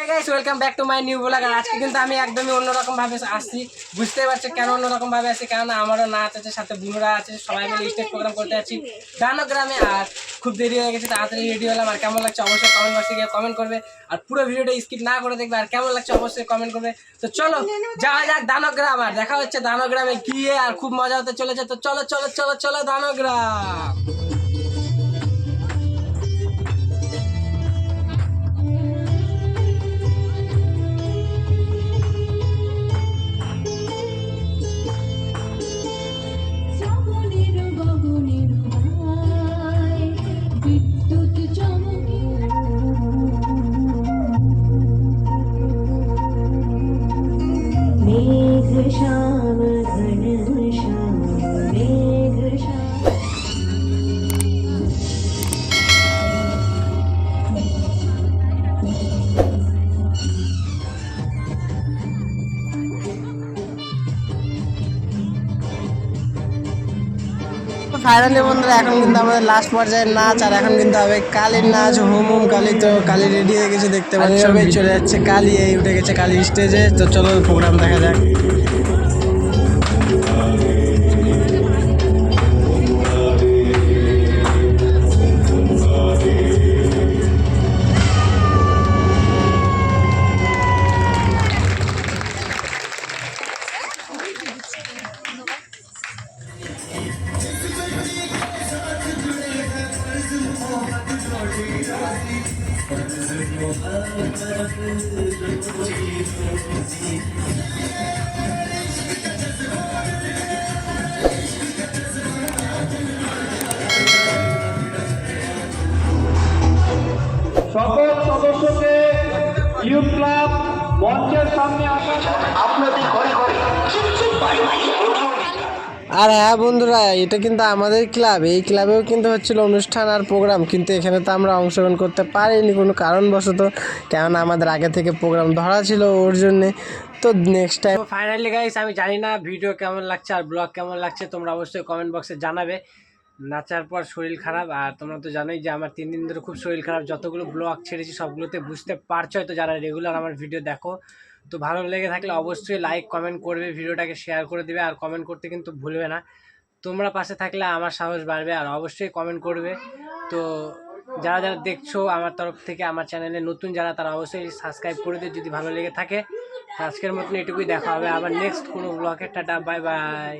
Hey guys welcome back to my new blog. আর আজকে কিন্তু আমি একদমই অন্যরকম ভাবে আসছি, বুঝতেই পারছি কেন অন্যরকম ভাবে আসছি, কারণ আমারও নাচ আছে, সাথে বুনুরা আছে, সবাই মিলে স্টেজ প্রোগ্রাম করতে যাচ্ছি দানগ্রামে। আর খুব দেরি হয়ে গেছে, তাড়াতাড়ি রেডি হলাম। আর কেমন লাগছে অবশ্যই কমেন্ট বক্সে গিয়ে কমেন্ট করবে, আর পুরো ভিডিওটা স্কিপ না করে দেখবে। আর কেমন লাগছে অবশ্যই কমেন্ট করবে। তো চলো যাওয়া যাক দানগ্রাম, আর দেখা হচ্ছে দানগ্রামে গিয়ে। আর খুব মজা হতে চলেছে, তো চলো চলো চলো চলো দানগ্রাম। श्याम घन श्याम मेघ श्याम। ফাইনালি বন্ধুরা এখন কিন্তু আমাদের লাস্ট পর্যায়ের নাচ, আর এখন কিন্তু হবে কালীর নাচ, হুম হুম কালী। তো কালী রেডি হয়ে গেছে দেখতে পাচ্ছি, সবাই চলে যাচ্ছে। কালী এই উঠে গেছে কালী স্টেজে। তো চলো প্রোগ্রাম দেখা যাক। সকল সদস্যকে ইউথ ক্লাব মঞ্চের সামনে আসা আপনাদের ঘরে ঘরে আর হ্যাঁ বন্ধুরা, এটা কিন্তু আমাদের ক্লাব, এই ক্লাবেও কিন্তু হচ্ছিল অনুষ্ঠান আর প্রোগ্রাম, কিন্তু এখানে তো আমরা অংশগ্রহণ করতে পারিনি কোনো কারণবশত, কেননা আমাদের আগে থেকে প্রোগ্রাম ধরা ছিল ওর জন্যে। তো নেক্সট টাইম। ফাইনালি গাইস, আমি জানি না ভিডিও কেমন লাগছে আর ব্লগ কেমন লাগছে, তোমরা অবশ্যই কমেন্ট বক্সে জানাবে। নাচার পর শরীর খারাপ, আর তোমরা তো জানোই যে আমার 3 দিন ধরে খুব শরীর খারাপ। যতগুলো ব্লগ ছেড়েছি সবগুলোতে বুঝতে পারছো হয়তো, যারা রেগুলার আমার ভিডিও দেখো। তো ভালো লেগে থাকলে অবশ্যই লাইক কমেন্ট করবে, ভিডিওটাকে শেয়ার করে দেবে, আর কমেন্ট করতে কিন্তু ভুলবে না। তোমরা পাশে থাকলে আমার সাহস বাড়বে, আর অবশ্যই কমেন্ট করবে। তো যারা যারা দেখছো আমার তরফ থেকে, আমার চ্যানেলে নতুন যারা, তারা অবশ্যই সাবস্ক্রাইব করে দিও যদি ভালো লেগে থাকে। আজকের মতন এটুকুই, দেখা হবে আবার নেক্সট কোনো ব্লগে। Tata, bye bye.